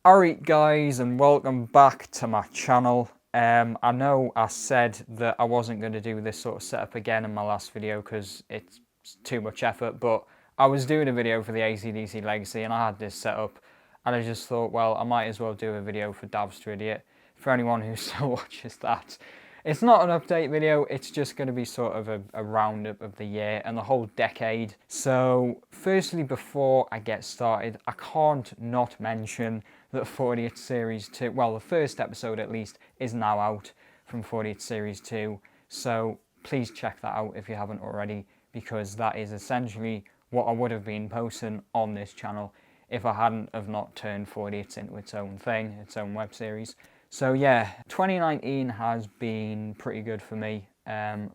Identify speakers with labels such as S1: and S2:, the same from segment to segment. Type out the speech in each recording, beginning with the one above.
S1: Alright guys, and welcome back to my channel. I know I said that I wasn't going to do this sort of setup again in my last video because it's too much effort, but I was doing a video for the AC/DC Legacy and I had this set up and I just thought, well, I might as well do a video for Davster Idiot for anyone who still watches that. It's not an update video, it's just going to be sort of a roundup of the year and the whole decade. So firstly, before I get started, I can't not mention that 40th Series 2, well, the first episode at least, is now out from 40th Series 2. So please check that out if you haven't already, because that is essentially what I would have been posting on this channel if I hadn't have not turned 40th into its own thing, its own web series. So yeah, 2019 has been pretty good for me.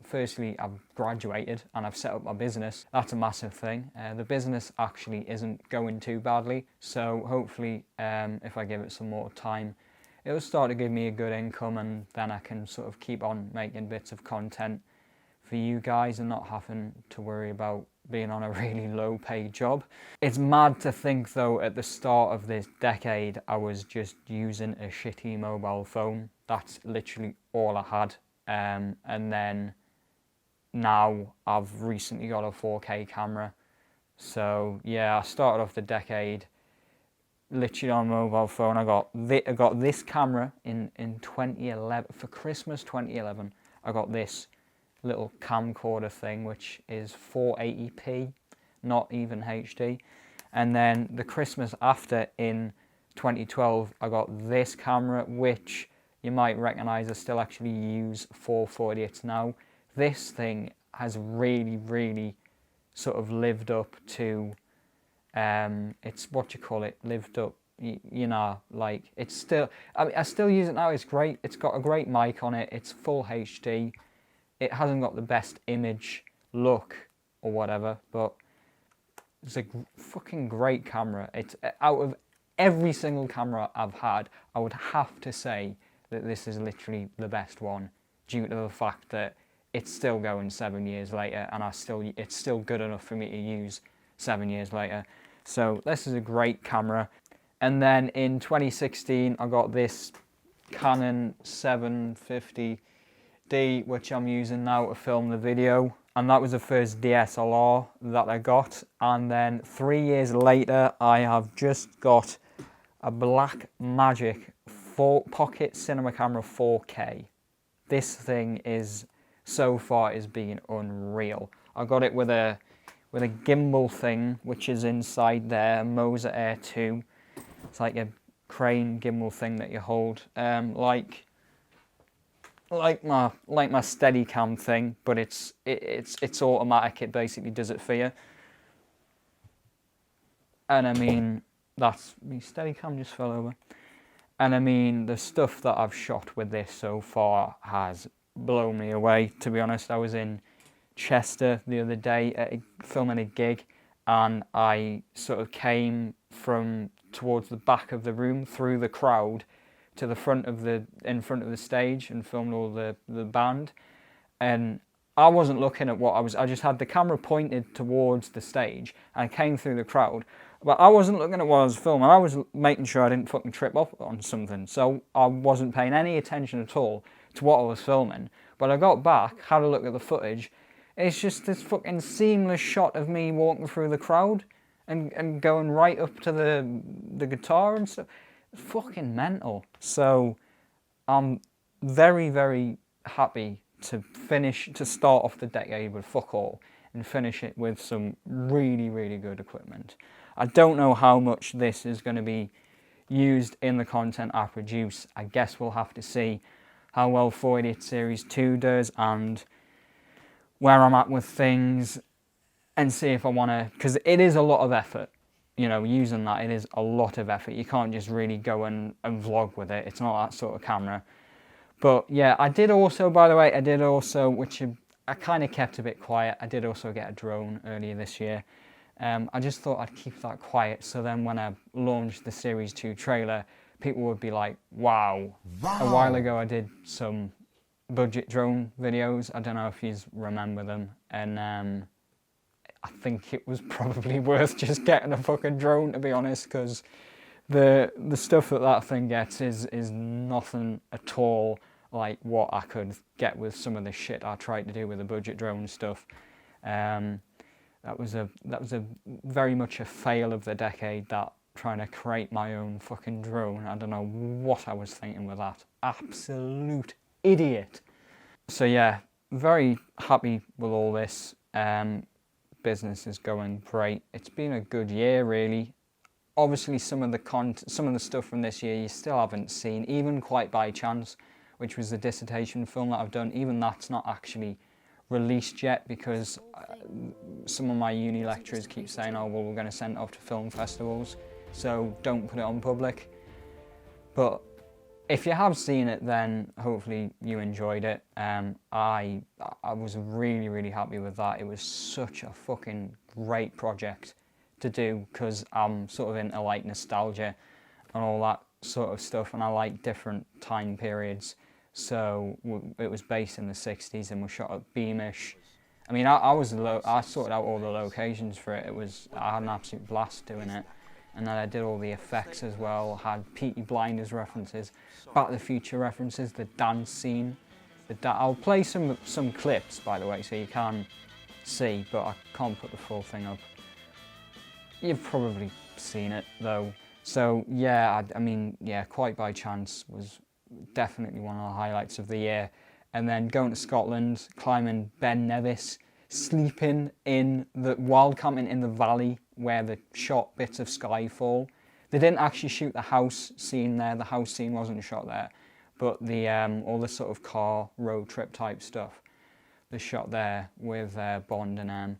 S1: Firstly, I've graduated and I've set up my business. That's a massive thing. The business actually isn't going too badly. So hopefully, if I give it some more time, it'll start to give me a good income and then I can sort of keep on making bits of content for you guys and not having to worry about being on a really low paid job. It's mad to think though, at the start of this decade, I was just using a shitty mobile phone. That's literally all I had. And then now I've recently got a 4K camera. So yeah, I started off the decade literally on a mobile phone. I got this camera in 2011, for Christmas 2011. I got this little camcorder thing, which is 480p, not even HD. And then the Christmas after, in 2012, I got this camera, which you might recognize I still actually use for 40th now. This thing has really sort of lived up to, it's what you call it, lived up, you know, like it's still, I still use it now. It's great. It's got a great mic on it. It's full HD. It hasn't got the best image look or whatever, but it's a fucking great camera. It's out of every single camera I've had, I would have to say that this is literally the best one, due to the fact that it's still going 7 years later and it's still good enough for me to use 7 years later. So this is a great camera. And then in 2016, I got this Canon 750D, which I'm using now to film the video, and that was the first DSLR that I got. And then 3 years later, I have just got a Blackmagic Pocket Cinema Camera 4K. This thing is, so far, is being unreal. I got it with a gimbal thing, which is inside there, Moser Air 2. It's like a crane gimbal thing that you hold, like my Steadicam thing, but it's automatic. It basically does it for you. And I mean, that's my Steadicam just fell over. And I mean, the stuff that I've shot with this so far has blown me away, to be honest. I was in Chester the other day filming a gig, and I sort of came from towards the back of the room through the crowd to the front of in front of the stage and filmed all the band. And I wasn't looking at I just had the camera pointed towards the stage and I came through the crowd, but I wasn't looking at what I was filming. I was making sure I didn't fucking trip up on something. So I wasn't paying any attention at all to what I was filming. But I got back, had a look at the footage. It's just this fucking seamless shot of me walking through the crowd and going right up to the guitar and stuff. Fucking mental. So I'm very happy to start off the decade with fuck all and finish it with some really good equipment. I don't know how much this is going to be used in the content I produce. I guess we'll have to see how well 40th Series 2 does and where I'm at with things, and see if I want to, because it is a lot of effort. You know, using that, it is a lot of effort. You can't just really go and vlog with it. It's not that sort of camera. But yeah, I did also, by the way, which I kind of kept a bit quiet, I did also get a drone earlier this year. I just thought I'd keep that quiet, so then when I launched the Series 2 trailer, people would be like, wow. A while ago I did some budget drone videos. I don't know if you remember them. And I think it was probably worth just getting a fucking drone, to be honest, because The stuff that thing gets is nothing at all like what I could get with some of the shit I tried to do with the budget drone stuff. That was a very much a fail of the decade, that trying to create my own fucking drone. I don't know what I was thinking with that. Absolute idiot. So yeah, very happy with all this. Business is going great. It's been a good year, really. Obviously, some of the stuff from this year you still haven't seen, even Quite by Chance, which was the dissertation film that I've done. Even that's not actually released yet, because some of my uni lecturers keep saying, oh well, we're going to send it off to film festivals, so don't put it on public. But if you have seen it, then hopefully you enjoyed it. I was really happy with that. It was such a fucking great project to do, because I'm sort of into like nostalgia and all that sort of stuff, and I like different time periods. So it was based in the 60s and was shot at Beamish. I mean, I sorted out all the locations for it. I had an absolute blast doing it. And then I did all the effects as well, had Peaky Blinders references, Back to the Future references, the dance scene. I'll play some clips, by the way, so you can see, but I can't put the full thing up. You've probably seen it, though. So, yeah, I mean, yeah, Quite by Chance was definitely one of the highlights of the year. And then going to Scotland, climbing Ben Nevis, sleeping while camping in the valley where they shot bits of Skyfall. They didn't actually shoot the house scene there. The house scene wasn't shot there, but all the sort of car road trip type stuff they shot there with Bond and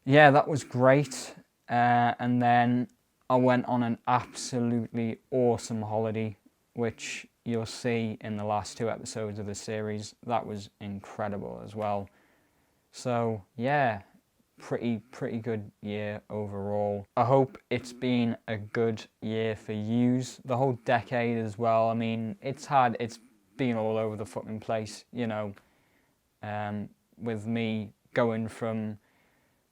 S1: yeah, that was great. And then I went on an absolutely awesome holiday, which you'll see in the last 2 episodes of the series. That was incredible as well. So yeah, pretty good year overall. I hope it's been a good year for yous. The whole decade as well. I mean, it's been all over the fucking place, you know. With me going from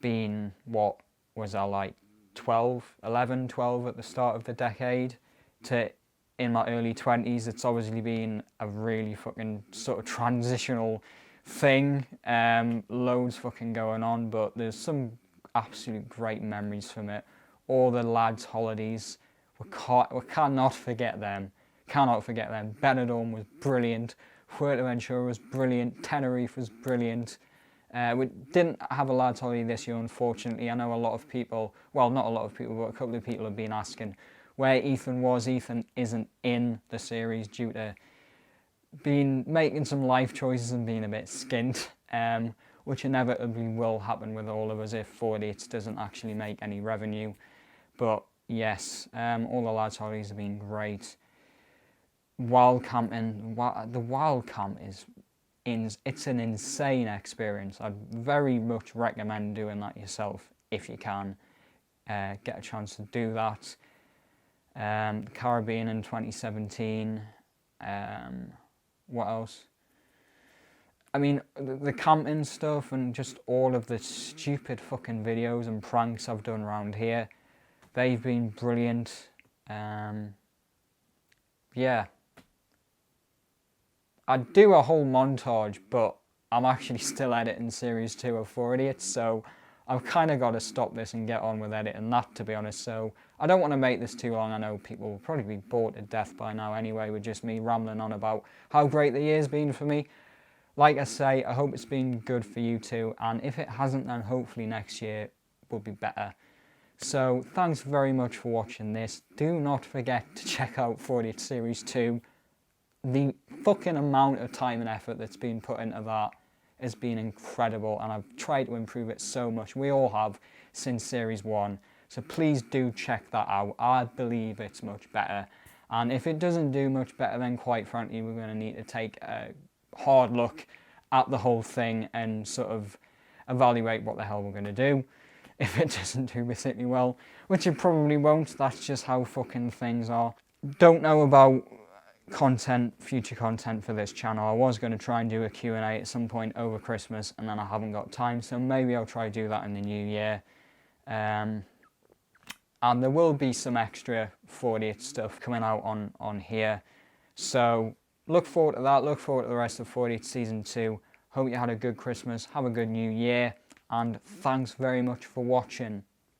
S1: being, what was I, like 12 at the start of the decade, to in my early 20s, it's obviously been a really fucking sort of transitional thing. Loads fucking going on, but there's some absolute great memories from it. All the lads' holidays, we cannot forget them. Benidorm was brilliant. Fuerteventura was brilliant. Tenerife was brilliant. We didn't have a lads' holiday this year, unfortunately. I know a lot of people, well, not a lot of people, but a couple of people have been asking where Ethan was. Ethan isn't in the series due to been making some life choices and being a bit skint, which inevitably will happen with all of us if 48 doesn't actually make any revenue. But yes, all the lads' holidays have been great. Wild camping, the wild camp it's an insane experience. I'd very much recommend doing that yourself if you can get a chance to do that. Caribbean in 2017. What else? I mean, the camping stuff and just all of the stupid fucking videos and pranks I've done around here, they've been brilliant. Yeah. I'd do a whole montage, but I'm actually still editing Series 2 of 4 Idiots, so I've kind of got to stop this and get on with editing that, to be honest. So I don't want to make this too long. I know people will probably be bored to death by now anyway, with just me rambling on about how great the year's been for me. Like I say, I hope it's been good for you too, and if it hasn't, then hopefully next year will be better. So thanks very much for watching this. Do not forget to check out 40th Series 2. The fucking amount of time and effort that's been put into that has been incredible, and I've tried to improve it so much. We all have since Series 1. So please do check that out. I believe it's much better. And if it doesn't do much better, then quite frankly, we're going to need to take a hard look at the whole thing and sort of evaluate what the hell we're going to do if it doesn't do particularly well, which it probably won't. That's just how fucking things are. Don't know about future content for this channel. I was going to try and do a Q&A at some point over Christmas, and then I haven't got time, so maybe I'll try to do that in the new year. and there will be some extra 40th stuff coming out on here. So look forward to that. Look forward to the rest of 40th Season 2. Hope you had a good Christmas. Have a good New Year. And thanks very much for watching.